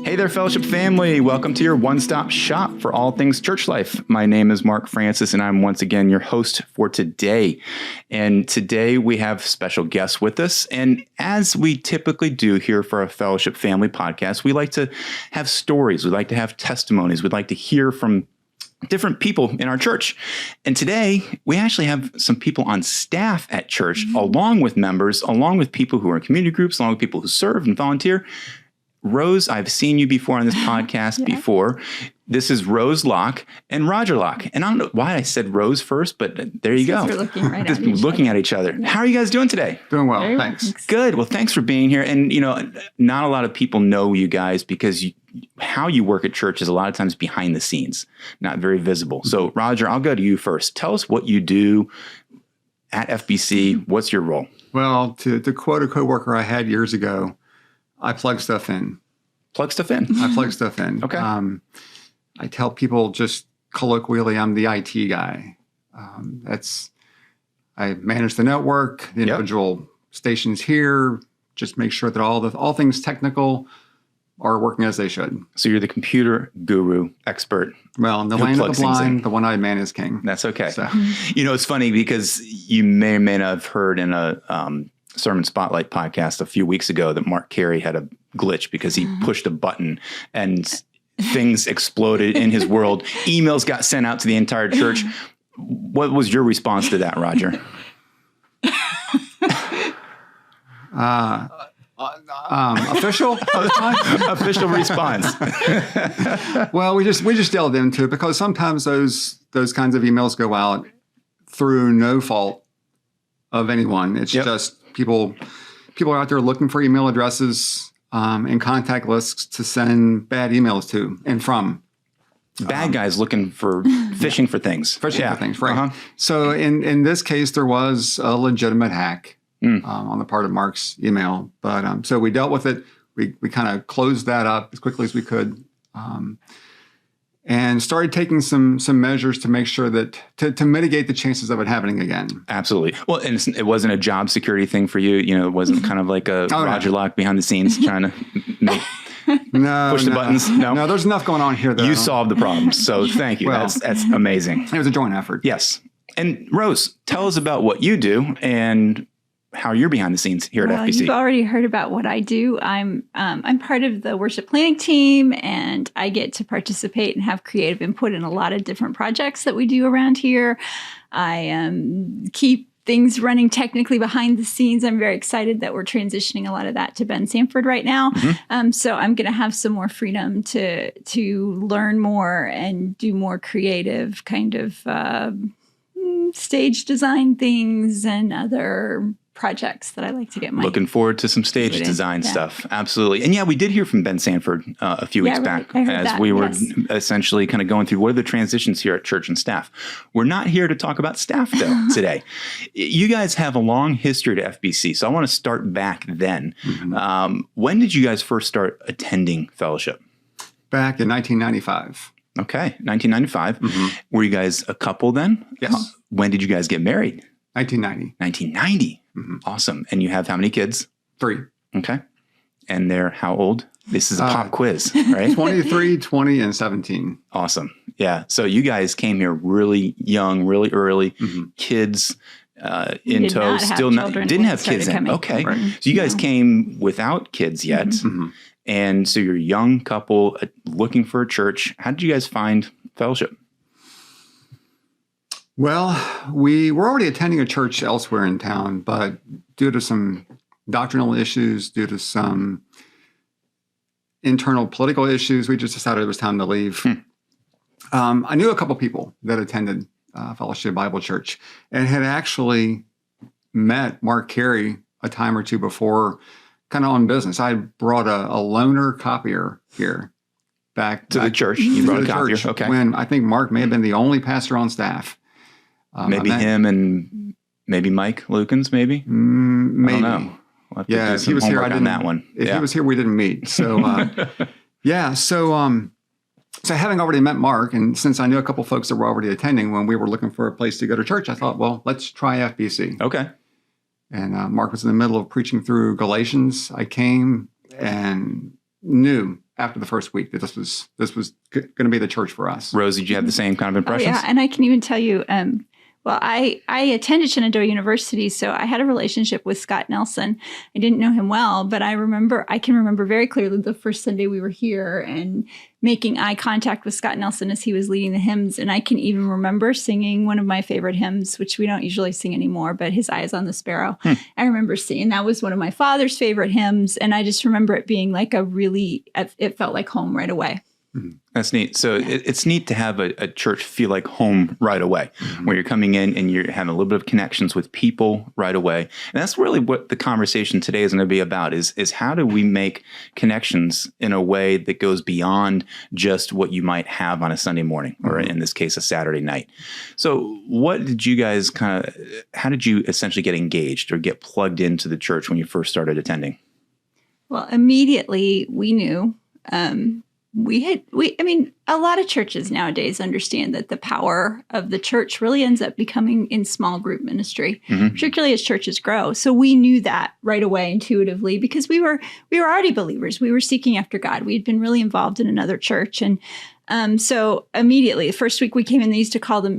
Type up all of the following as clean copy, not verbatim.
Hey there, Fellowship family. Welcome to your one-stop shop for all things church life. My name is Mark Francis, and I'm once again your host for today. And today we have special guests with us. And as we typically do here for a Fellowship family podcast, we like to have stories. We like to have testimonies. We'd like to hear from different people in our church. And today we actually have some people on staff at church, along with members, along with people who are in community groups, along with people who serve and volunteer. Rose, I've seen you before on this podcast before. This is Rose Lauck and Roger Lauck. And I don't know why I said Rose first, but there you go. We're looking right Just looking at each other. Yeah. How are you guys doing today? Doing well, thanks. Good. Well, thanks for being here. And, you know, not a lot of people know you guys because how you work at church is a lot of times behind the scenes, not very visible. So, Roger, I'll go to you first. Tell us what you do at FBC. What's your role? Well, to quote a coworker I had years ago, I plug stuff in. Plug stuff in? I plug stuff in. Okay. I tell people just colloquially, I'm the IT guy. I manage the network, the individual stations here, just make sure that all things technical are working as they should. So you're the computer guru expert. Well, in the land of the blind, the one-eyed man is king. That's okay. So. You know, it's funny because you may or may not have heard in a Sermon Spotlight podcast a few weeks ago that Mark Carey had a glitch because he pushed a button and things exploded in his world. Emails got sent out to the entire church. What was your response to that, Roger? Official? Official response. Well, we just delved into it because sometimes those kinds of emails go out through no fault of anyone. It's just people are out there looking for email addresses and contact lists to send bad emails to and from. Bad guys looking for fishing for things. Fishing for things, right. So in this case, there was a legitimate hack on the part of Mark's email. But so we dealt with it. We kind of closed that up as quickly as we could. And started taking some measures to make sure that to mitigate the chances of it happening again. Absolutely. Well, and it wasn't a job security thing for you. You know, it wasn't kind of like a Roger Lauck behind the scenes trying to push the buttons. No, there's enough going on here, though. You solved the problem. So thank you. Well, that's amazing. It was a joint effort. Yes. And Rose, tell us about what you do and how you're behind the scenes here at FBC. You've already heard about what I do. I'm part of the worship planning team, and I get to participate and have creative input in a lot of different projects that we do around here. I keep things running technically behind the scenes. I'm very excited that we're transitioning a lot of that to Ben Sanford right now. So I'm going to have some more freedom to learn more and do more creative kind of stage design things and other projects that I like to get my... Looking forward to some stage design stuff. Absolutely. And we did hear from Ben Sanford a few weeks back as we were essentially kind of going through what are the transitions here at church and staff. We're not here to talk about staff though today. You guys have a long history to FBC, so I want to start back then. When did you guys first start attending fellowship? Back in 1995. Okay, 1995. Were you guys a couple then? Yes. When did you guys get married? 1990. 1990. Awesome. And you have how many kids? 3. Okay. And they're how old? This is a pop quiz, right? 23, 20, and 17. Awesome. Yeah. So you guys came here really young, really early, kids in tow. Didn't have kids in. Okay. Right. So you guys came without kids yet. And so you're a young couple looking for a church. How did you guys find fellowship? Well, we were already attending a church elsewhere in town, but due to some doctrinal issues, due to some internal political issues, we just decided it was time to leave. I knew a couple people that attended Fellowship Bible Church and had actually met Mark Carey a time or two before, kind of on business. I brought a loaner copier here back to the church. You brought a copier, okay. When I think Mark may have been the only pastor on staff. Maybe him and maybe Mike Lukens, maybe? Maybe. I don't know. We'll if he was here, I didn't. That one. If he was here, we didn't meet. So, So having already met Mark, and since I knew a couple folks that were already attending when we were looking for a place to go to church, I thought, well, let's try FBC. Okay. And Mark was in the middle of preaching through Galatians. I came and knew after the first week that this was going to be the church for us. Rose, did you have the same kind of impressions? Oh, yeah, and I can even tell you, well, I attended Shenandoah University, so I had a relationship with Scott Nelson. I didn't know him well, but I can remember very clearly the first Sunday we were here and making eye contact with Scott Nelson as he was leading the hymns. And I can even remember singing one of my favorite hymns, which we don't usually sing anymore, but His Eye is on the Sparrow. I remember singing, that was one of my father's favorite hymns. And I just remember it being like it felt like home right away. That's neat. So it's neat to have a church feel like home right away, where you're coming in and you're having a little bit of connections with people right away. And that's really what the conversation today is going to be about, is how do we make connections in a way that goes beyond just what you might have on a Sunday morning, or in this case, a Saturday night. So what did you guys how did you essentially get engaged or get plugged into the church when you first started attending? Well, immediately we knew, a lot of churches nowadays understand that the power of the church really ends up becoming in small group ministry, particularly as churches grow. So we knew that right away intuitively because we were already believers. We were seeking after God. We had been really involved in another church. And so immediately, the first week we came in, they used to call them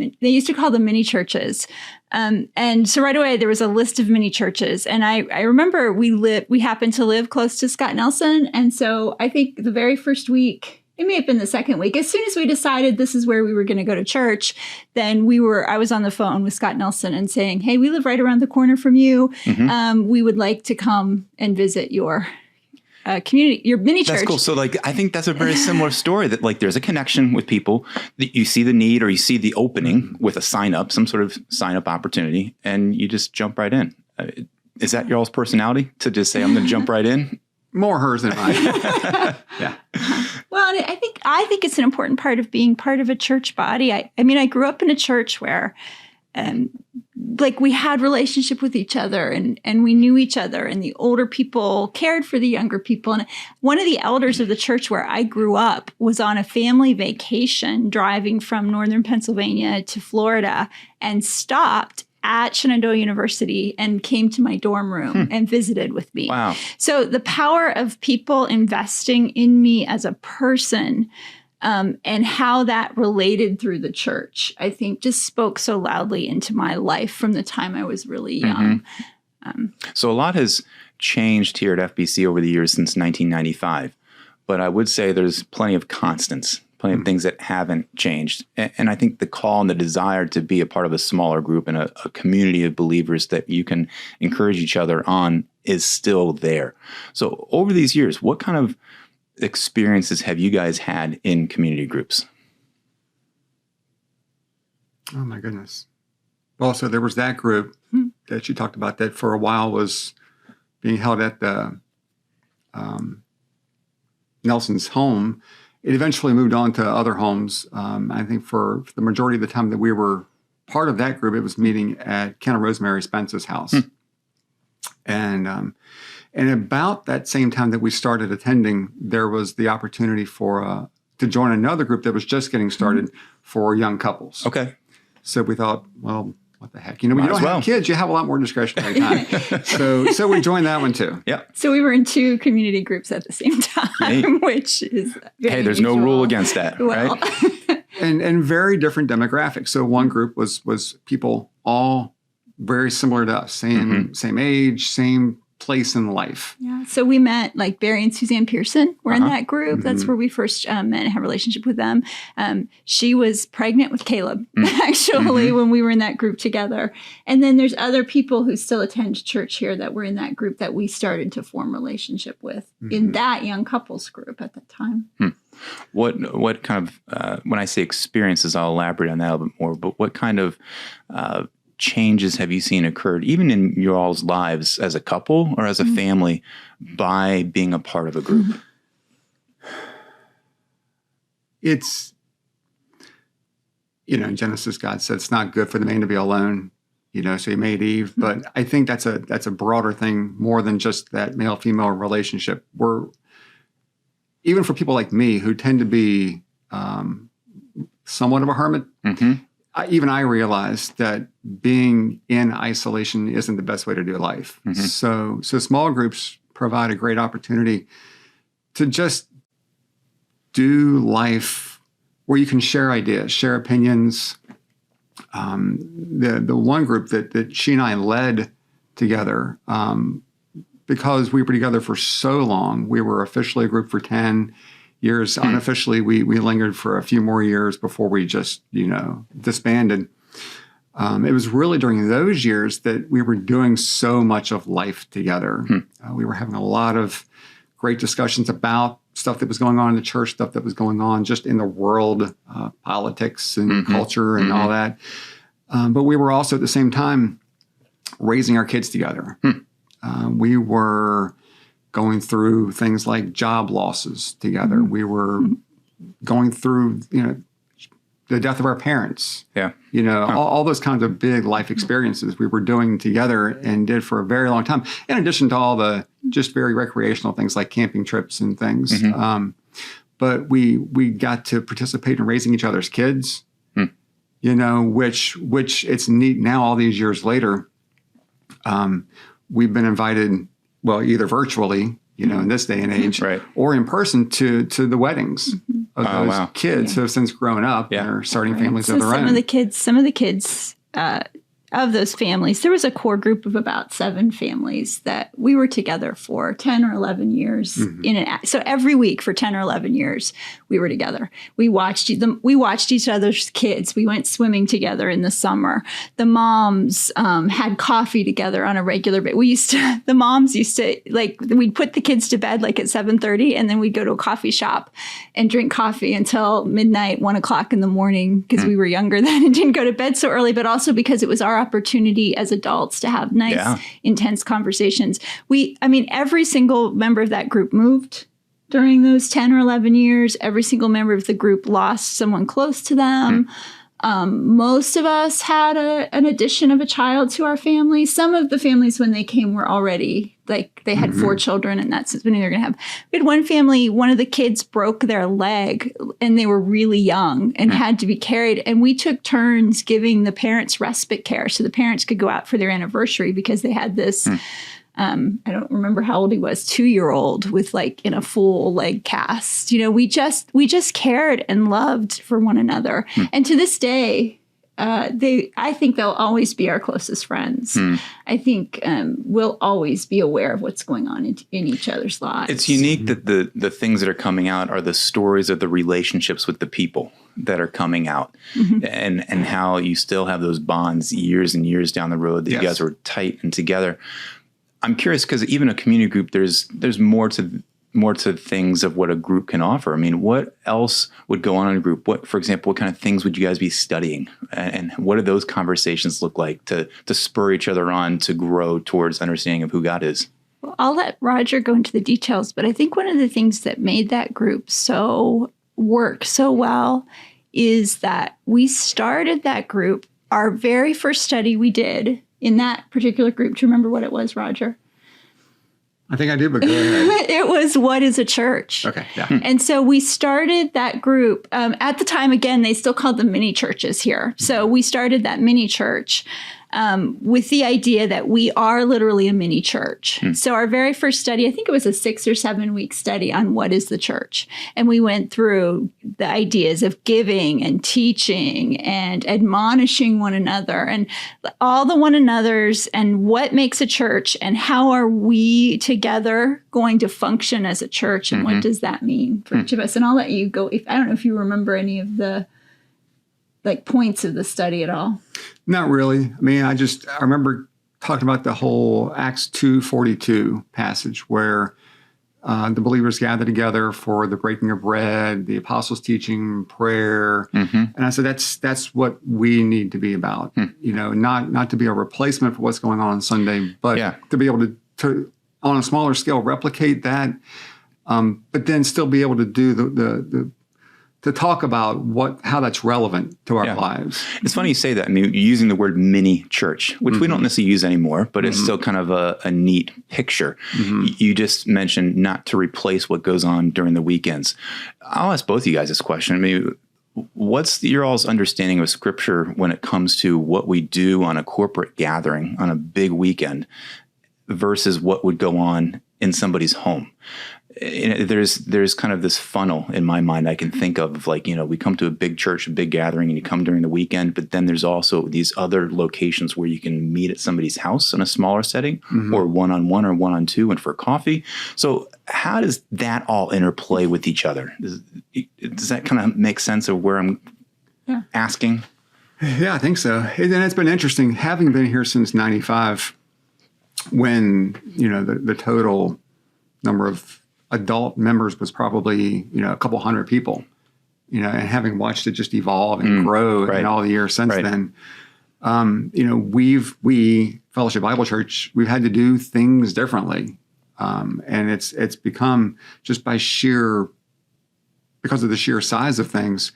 mini churches. And so right away there was a list of mini churches. And I remember we happened to live close to Scott Nelson. And so I think the very first week, it may have been the second week, as soon as we decided this is where we were going to go to church, then I was on the phone with Scott Nelson and saying, hey, we live right around the corner from you. We would like to come and visit your community, your mini church. That's cool. So I think that's a very similar story, that there's a connection with people, that you see the need or you see the opening with a sign up, some sort of sign up opportunity, and you just jump right in. Is that your all's personality, to just say, I'm going to jump right in? More hers than mine. Yeah. Well, I think it's an important part of being part of a church body. I grew up in a church where we had relationship with each other and we knew each other, and the older people cared for the younger people. And one of the elders of the church where I grew up was on a family vacation driving from northern Pennsylvania to Florida and stopped at Shenandoah University and came to my dorm room and visited with me. Wow. So the power of people investing in me as a person, and how that related through the church, I think just spoke so loudly into my life from the time I was really young. So a lot has changed here at FBC over the years since 1995, but I would say there's plenty of constants, plenty of things that haven't changed. And I think the call and the desire to be a part of a smaller group and a community of believers that you can encourage each other on is still there. So over these years, what kind of experiences have you guys had in community groups? Oh my goodness. Well, so there was that group that you talked about that for a while was being held at the Nelson's home. It eventually moved on to other homes. I think for the majority of the time that we were part of that group, it was meeting at Ken and Rosemary Spence's house. And about that same time that we started attending, there was the opportunity to join another group that was just getting started for young couples. Okay. So we thought, well, what the heck? When you don't have kids, you have a lot more discretionary time. So we joined that one too. Yeah. So we were in two community groups at the same time, which is very there's unusual. no rule against that, right? and very different demographics. So one group was people all very similar to us, same age, same place in life. Yeah. So we met Barry and Suzanne Pearson were in that group. That's where we first met and had a relationship with them. She was pregnant with Caleb, actually, when we were in that group together. And then there's other people who still attend church here that were in that group that we started to form relationship with in that young couples group at that time. What kind of, when I say experiences, I'll elaborate on that a little bit more, but what kind of changes have you seen occurred, even in your all's lives as a couple or as a family, by being a part of a group? It's, in Genesis, God said it's not good for the man to be alone, so he made Eve. But I think that's a broader thing, more than just that male-female relationship. Even for people like me who tend to be somewhat of a hermit, I realized that being in isolation isn't the best way to do life. So small groups provide a great opportunity to just do life where you can share ideas, share opinions. The one group that she and I led together, because we were together for so long, we were officially a group for 10 years. Unofficially, we lingered for a few more years before we just, disbanded. It was really during those years that we were doing so much of life together. We were having a lot of great discussions about stuff that was going on in the church, stuff that was going on just in the world, politics and culture and all that. But we were also at the same time raising our kids together. We were going through things like job losses together. We were going through, the death of our parents. All those kinds of big life experiences we were doing together and did for a very long time, in addition to all the just very recreational things like camping trips and things. But we got to participate in raising each other's kids, which it's neat now all these years later. We've been invited, well, either virtually, in this day and age, or in person to the weddings of those kids who have since grown up and are starting families of their own. Some of the kids of those families, there was a core group of about 7 families that we were together for 10 or 11 years. So every week for 10 or 11 years, we were together. We watched each other's kids. We went swimming together in the summer. The moms had coffee together on a regular basis. The moms used to, we'd put the kids to bed at 7:30, and then we'd go to a coffee shop and drink coffee until midnight, 1 o'clock in the morning, because we were younger then and didn't go to bed so early, but also because it was our opportunity as adults to have nice, intense conversations. Every single member of that group moved during those 10 or 11 years. Every single member of the group lost someone close to them. Most of us had an addition of a child to our family. Some of the families, when they came, were already they had 4 children, and that's when they're going to have. We had one family, one of the kids broke their leg, and they were really young and had to be carried. And we took turns giving the parents respite care so the parents could go out for their anniversary, because they had this. I don't remember how old he was, 2-year-old with in a full leg cast. We just cared and loved for one another. And to this day, I think they'll always be our closest friends. I think we'll always be aware of what's going on in each other's lives. It's unique that the things that are coming out are the stories of the relationships with the people that are coming out, and how you still have those bonds years and years down the road that you guys were tight and together. I'm curious, because even a community group, there's more to things of what a group can offer. What else would go on in a group? For example, what kind of things would you guys be studying? And what do those conversations look like to spur each other on to grow towards understanding of who God is? Well, I'll let Roger go into the details, but I think one of the things that made that group work so well is that we started that group. Our very first study we did in that particular group. Do you remember what it was, Roger? I think I do, but go ahead. It was, what is a church? Okay, yeah. And so we started that group. At the time, again, they still called them mini churches here. So we started that mini church with the idea that we are literally a mini church. So our very first study, I think it was a 6 or 7 week study on what is the church. And we went through the ideas of giving and teaching and admonishing one another and all the one another's and what makes a church and how are we together going to function as a church and what does that mean for each of us. And I'll let you go. I don't know if you remember any of the points of the study at all. Not really. I remember talking about the whole Acts 2:42 passage where the believers gather together for the breaking of bread, the apostles' teaching, prayer. And I said, that's what we need to be about. Not to be a replacement for what's going on Sunday, but to be able to on a smaller scale, replicate that, but then still be able to do to talk about how that's relevant to our lives. It's funny you say that. You're using the word mini church, which we don't necessarily use anymore, but it's still kind of a neat picture. You just mentioned not to replace what goes on during the weekends. I'll ask both of you guys this question. What's your all's understanding of Scripture when it comes to what we do on a corporate gathering on a big weekend versus what would go on in somebody's home? there's kind of this funnel in my mind I can think of like, we come to a big church, a big gathering, and you come during the weekend, but then there's also these other locations where you can meet at somebody's house in a smaller setting, or one-on-one or one-on-two and for coffee. So how does that all interplay with each other? Does that kind of make sense of where I'm asking? Yeah, I think so. And it's been interesting having been here since 95 when, the total number of adult members was probably, a couple hundred people, and having watched it just evolve and grow in all the years since then. We Fellowship Bible Church, we've had to do things differently. And it's become just because of the sheer size of things,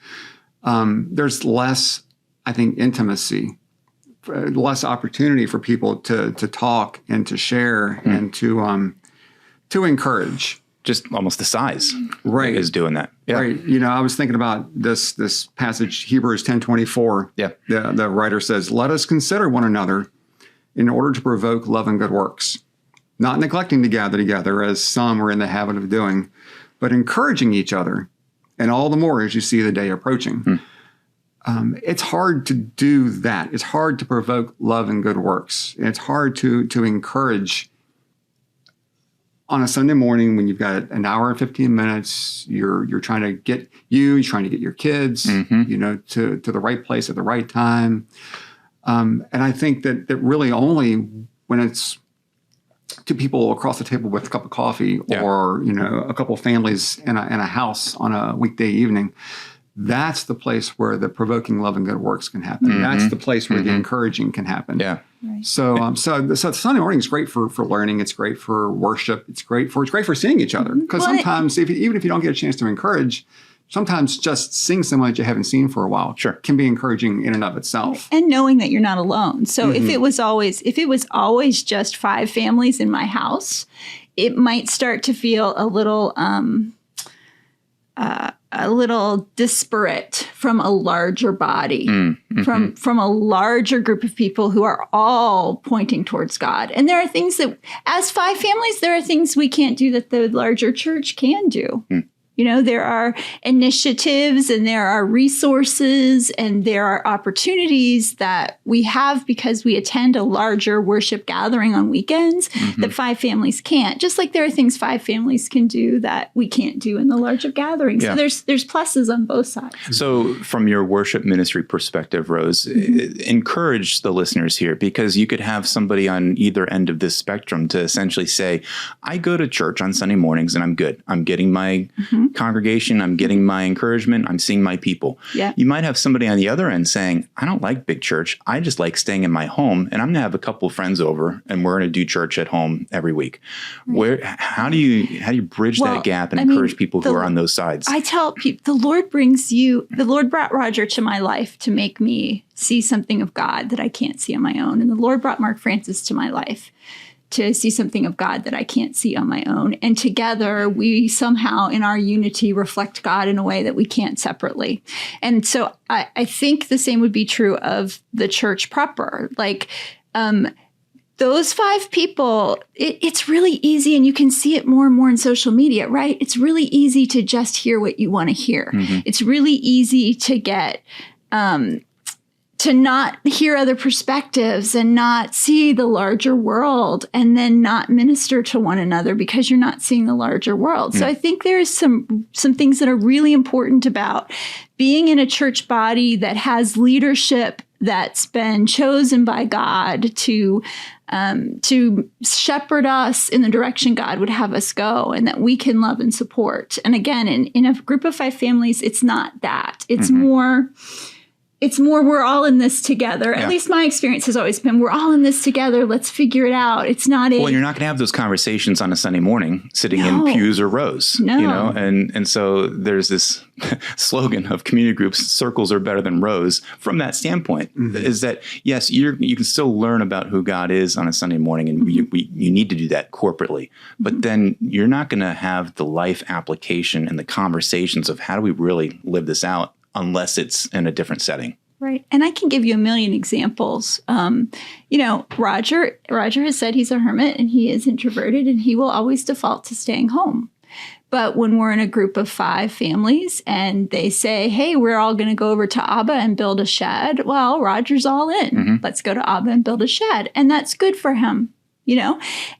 there's less, I think, intimacy, less opportunity for people to talk and to share and to encourage. Just almost the size is doing that. Yeah. Right. I was thinking about this passage, Hebrews 10:24. Yeah. The writer says, "Let us consider one another in order to provoke love and good works, not neglecting to gather together as some are in the habit of doing, but encouraging each other, and all the more as you see the day approaching." It's hard to do that. It's hard to provoke love and good works. It's hard to encourage on a Sunday morning when you've got an hour and 15 minutes. You're trying to get you're trying to get your kids, to the right place at the right time. And I think that really only when it's two people across the table with a cup of coffee or, a couple of families in a house on a weekday evening, that's the place where the provoking love and good works can happen. That's the place where the encouraging can happen. Yeah. Right. So Sunday morning is great for learning. It's great for worship. It's great for seeing each other. Because sometimes, even if you don't get a chance to encourage, sometimes just seeing someone that you haven't seen for a while can be encouraging in and of itself. And knowing that you're not alone. So if it was always just 5 families in my house, it might start to feel a little disparate from a larger body, from a larger group of people who are all pointing towards God. And there are things that, as 5 families, there are things we can't do that the larger church can do. There are initiatives and there are resources and there are opportunities that we have because we attend a larger worship gathering on weekends that 5 families can't. Just like there are things 5 families can do that we can't do in the larger gathering. So there's pluses on both sides. So from your worship ministry perspective, Rose, encourage the listeners here, because you could have somebody on either end of this spectrum to essentially say, I go to church on Sunday mornings and I'm good. I'm getting my congregation, I'm getting my encouragement, I'm seeing my people. Yeah. You might have somebody on the other end saying, I don't like big church. I just like staying in my home, and I'm going to have a couple of friends over and we're going to do church at home every week. Right. How do you bridge that gap and encourage people who are on those sides? I tell people, the Lord brought Roger to my life to make me see something of God that I can't see on my own. And the Lord brought Mark Francis to my life to see something of God that I can't see on my own. And together, we somehow, in our unity, reflect God in a way that we can't separately. And so I think the same would be true of the church proper. Like, those 5 people, it's really easy, and you can see it more and more in social media, right? It's really easy to just hear what you want to hear. It's really easy to get to not hear other perspectives and not see the larger world, and then not minister to one another because you're not seeing the larger world. So I think there's some things that are really important about being in a church body that has leadership that's been chosen by God to shepherd us in the direction God would have us go, and that we can love and support. And again, in a group of 5 families, it's not that. It's more we're all in this together. At least my experience has always been, we're all in this together. Let's figure it out. It's not Well, you're not going to have those conversations on a Sunday morning sitting in pews or rows. No. And so there's this slogan of community groups, circles are better than rows. From that standpoint, is that, yes, you can still learn about who God is on a Sunday morning, and you need to do that corporately. But then you're not going to have the life application and the conversations of how do we really live this out unless it's in a different setting. Right. And I can give you a million examples. Roger has said he's a hermit and he is introverted and he will always default to staying home. But when we're in a group of 5 families and they say, hey, we're all going to go over to Abba and build a shed. Well, Roger's all in. Let's go to Abba and build a shed. And that's good for him.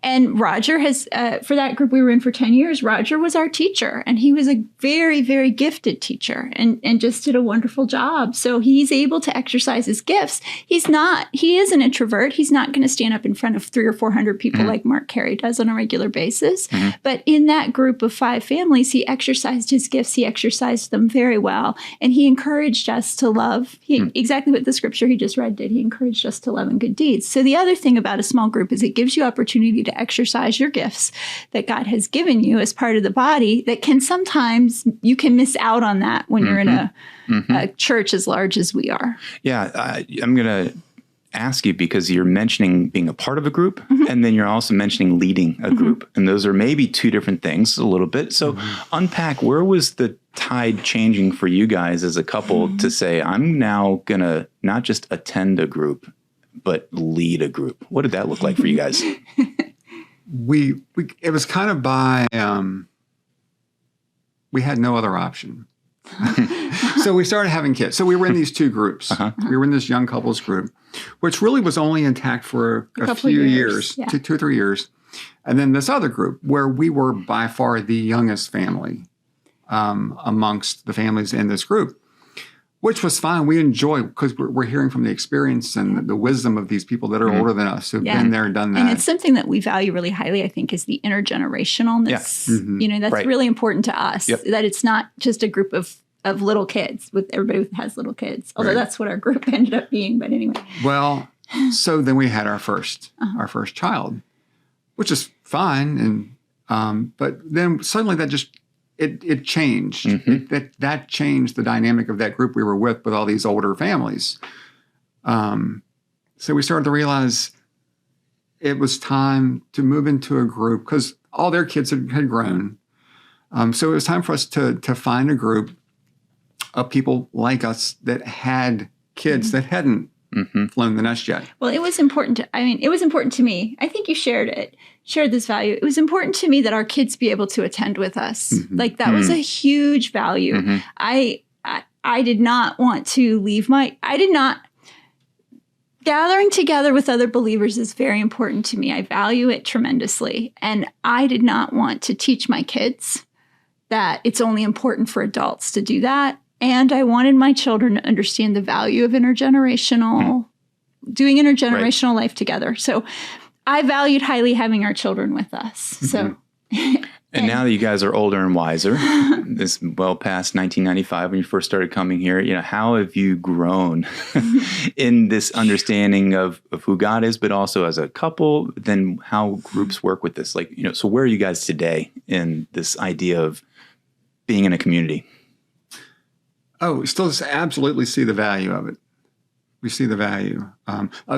And Roger has, for that group we were in for 10 years, Roger was our teacher, and he was a very, very gifted teacher and just did a wonderful job. So he's able to exercise his gifts. He is an introvert. He's not going to stand up in front of 300 or 400 people like Mark Carey does on a regular basis. But in that group of 5 families, he exercised his gifts. He exercised them very well. And he encouraged us to love. Exactly what the scripture he just read did. He encouraged us to love and good deeds. So the other thing about a small group is it gives you opportunity to exercise your gifts that God has given you as part of the body that can sometimes you can miss out on that when you're in a church as large as we are. Yeah, I'm going to ask you because you're mentioning being a part of a group and then you're also mentioning leading a group. And those are maybe 2 different things a little bit. So unpack, where was the tide changing for you guys as a couple to say, I'm now going to not just attend a group, but lead a group? What did that look like for you guys? It was kind of by, we had no other option. So we started having kids. So we were in these 2 groups. We were in this young couples group, which really was only intact for a few years, 2 or 3 years. And then this other group where we were by far the youngest family amongst the families in this group. Which was fine. We enjoy because we're hearing from the experience and the wisdom of these people that are older than us who've been there and done that. And it's something that we value really highly, I think, is the intergenerationalness. That's really important to us, that it's not just a group of little kids with everybody who has little kids, although that's what our group ended up being. But anyway. Well, so then we had our first child, which is fine. And but then suddenly that just It changed. That changed the dynamic of that group we were with all these older families. So we started to realize it was time to move into a group because all their kids had grown. So it was time for us to find a group of people like us that had kids that hadn't flown the nest yet. Well, it was important to me. I think you shared this value. It was important to me that our kids be able to attend with us. Like that was a huge value. I did not want to leave gathering together with other believers is very important to me. I value it tremendously. And I did not want to teach my kids that it's only important for adults to do that. And I wanted my children to understand the value of doing intergenerational life together. So I valued highly having our children with us. So, and now that you guys are older and wiser, this well past 1995 when you first started coming here, how have you grown in this understanding of who God is, but also as a couple, then how groups work with this? So where are you guys today in this idea of being in a community? Oh, we still absolutely see the value of it. We see the value.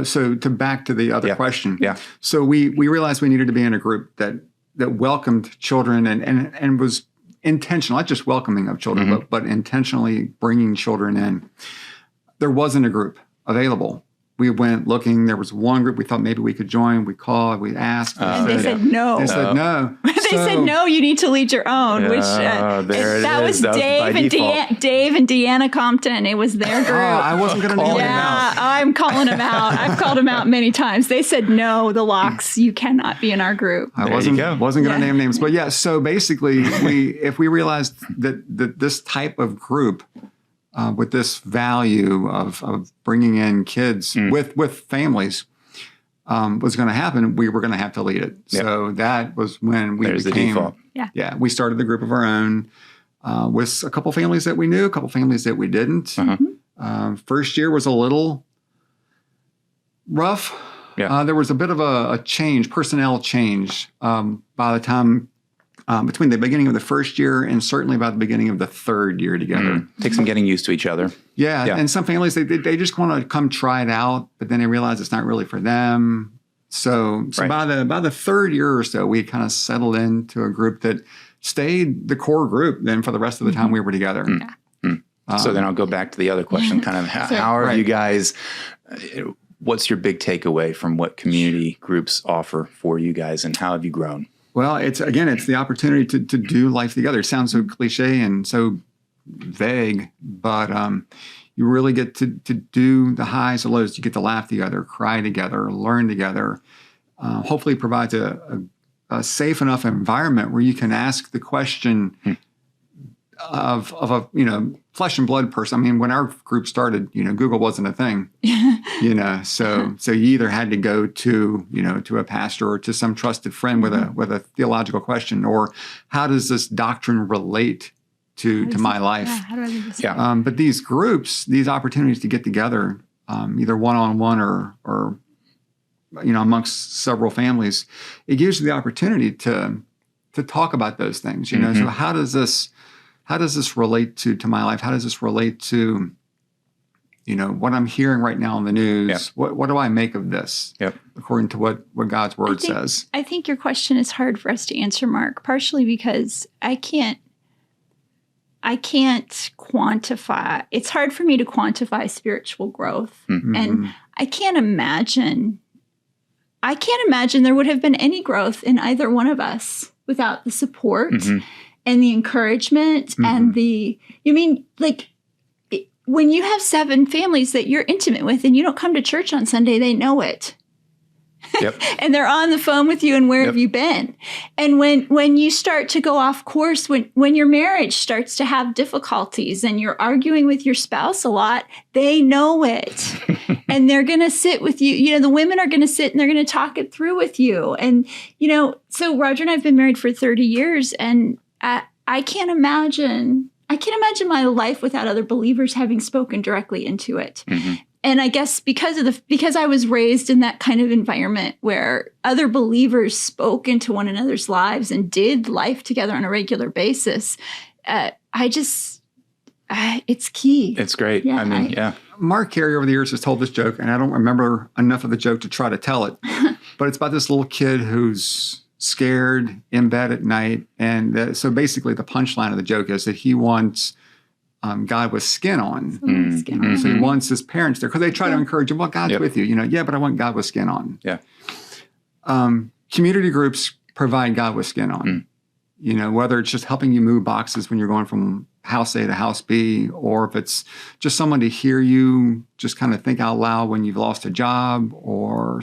So to back to the other question. Yeah. So we realized we needed to be in a group that welcomed children and was intentional, not just welcoming of children, but intentionally bringing children in. There wasn't a group available. We went looking. There was one group we thought maybe we could join. We called. We asked. And they said no. They said no. They said no. You need to lead your own. Which that was Dave and Deanna Compton. It was their group. I wasn't going to name them out. I'm calling them out. I've called them out many times. They said no. The Laucks, you cannot be in our group. I wasn't going to name names, but yeah. So basically, if we realized that this type of group. With this value of bringing in kids with families was going to happen, we were going to have to lead it. Yep. So that was when we became the default. Yeah, we started the group of our own with a couple families that we knew, a couple families that we didn't. First year was a little rough. Yeah. There was a bit of a personnel change by the time between the beginning of the first year and certainly by the beginning of the third year together. Takes some getting used to each other. Yeah. And some families, they just want to come try it out, but then they realize it's not really for them. So by the third year or so, we kind of settled into a group that stayed the core group then for the rest of the time we were together. So then I'll go back to the other question, kind of how are you guys, what's your big takeaway from what community groups offer for you guys and how have you grown? Well, it's the opportunity to do life together. It sounds so cliche and so vague, but you really get to do the highs, the lows. You get to laugh together, cry together, learn together. Hopefully provides a safe enough environment where you can ask the question of a flesh and blood person. I mean, when our group started, Google wasn't a thing. So you either had to go to a pastor or to some trusted friend with a theological question, or how does this doctrine relate to my life? Yeah, how do I do this? Yeah. But these groups, these opportunities to get together, either one-on-one or amongst several families, it gives you the opportunity to talk about those things. So how does this relate to my life? How does this relate to what I'm hearing right now in the news? Yep. What do I make of this? Yep. According to what God's word says. I think your question is hard for us to answer, Mark, partially because I can't quantify. It's hard for me to quantify spiritual growth. Mm-hmm. And I can't imagine there would have been any growth in either one of us without the support and the encouragement and when you have 7 families that you're intimate with and you don't come to church on Sunday, they know it. Yep. And they're on the phone with you and where have you been? And when you start to go off course, when your marriage starts to have difficulties and you're arguing with your spouse a lot, they know it. And they're going to sit with you. The women are going to sit and they're going to talk it through with you. And, so Roger and I have been married for 30 years and I can't imagine my life without other believers having spoken directly into it. Mm-hmm. And I guess because I was raised in that kind of environment where other believers spoke into one another's lives and did life together on a regular basis, it's key. It's great. Yeah, Mark Carey over the years has told this joke, and I don't remember enough of the joke to try to tell it, but it's about this little kid who's scared in bed at night. And so basically the punchline of the joke is that he wants God with skin on. Mm-hmm. So he wants his parents there because they try to encourage him. Well, God's with you, but I want God with skin on. Yeah. Community groups provide God with skin on. Whether it's just helping you move boxes when you're going from house A to house B, or if it's just someone to hear you just kind of think out loud when you've lost a job, or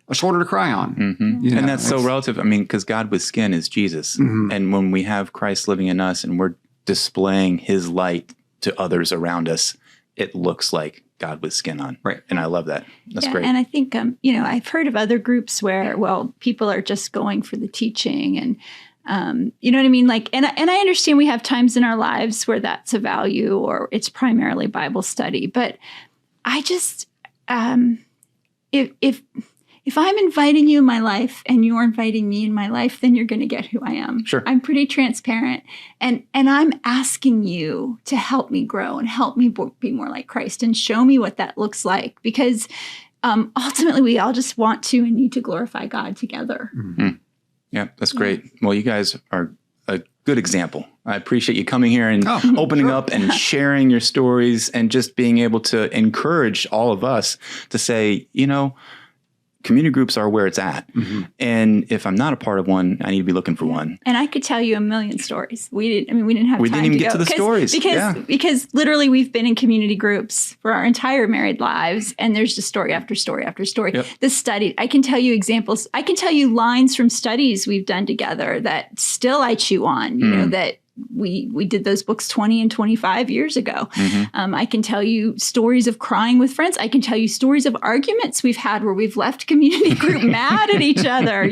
a shoulder to cry on. Mm-hmm. And that's so relative. I mean, because God with skin is Jesus. Mm-hmm. And when we have Christ living in us and we're displaying his light to others around us, it looks like God with skin on. Right. And I love that. That's great. And I think, I've heard of other groups where, people are just going for the teaching and, you know what I mean? And I understand we have times in our lives where that's a value or it's primarily Bible study, but I just, if I'm inviting you in my life and you're inviting me in my life, then you're going to get who I am. Sure. I'm pretty transparent. And I'm asking you to help me grow and help me be more like Christ and show me what that looks like. Because ultimately, we all just want to and need to glorify God together. Mm-hmm. Yeah, that's great. Well, you guys are a good example. I appreciate you coming here and opening up and sharing your stories and just being able to encourage all of us to say, community groups are where it's at. Mm-hmm. And if I'm not a part of one, I need to be looking for one. And I could tell you a million stories. We didn't have time didn't even get to the stories. Because literally we've been in community groups for our entire married lives. And there's just story after story after story. Yep. The study, I can tell you examples. I can tell you lines from studies we've done together that still I chew on, that we did those books 20 and 25 years ago. Mm-hmm. I can tell you stories of crying with friends. I can tell you stories of arguments we've had where we've left community group mad at each other,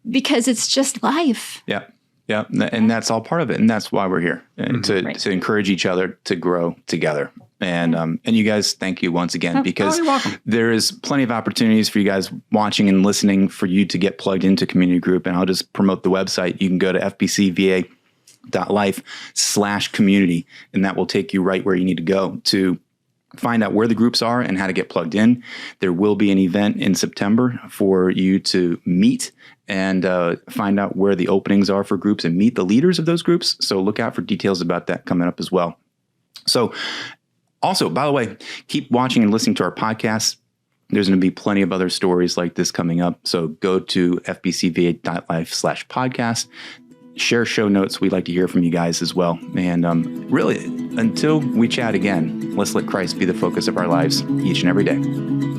because it's just life. Yeah. Yeah. And that's all part of it. And that's why we're here, to encourage each other to grow together. And you guys, thank you once again, because there is plenty of opportunities for you guys watching and listening for you to get plugged into community group. And I'll just promote the website. You can go to fbcva.life/community, and that will take you right where you need to go to find out where the groups are and how to get plugged in. There will be an event in September for you to meet and find out where the openings are for groups and meet the leaders of those groups. So look out for details about that coming up as well. So also, by the way, keep watching and listening to our podcasts. There's going to be plenty of other stories like this coming up. So go to fbcva.life/podcast. Share show notes. We'd like to hear from you guys as well. And really, until we chat again, let's let Christ be the focus of our lives each and every day.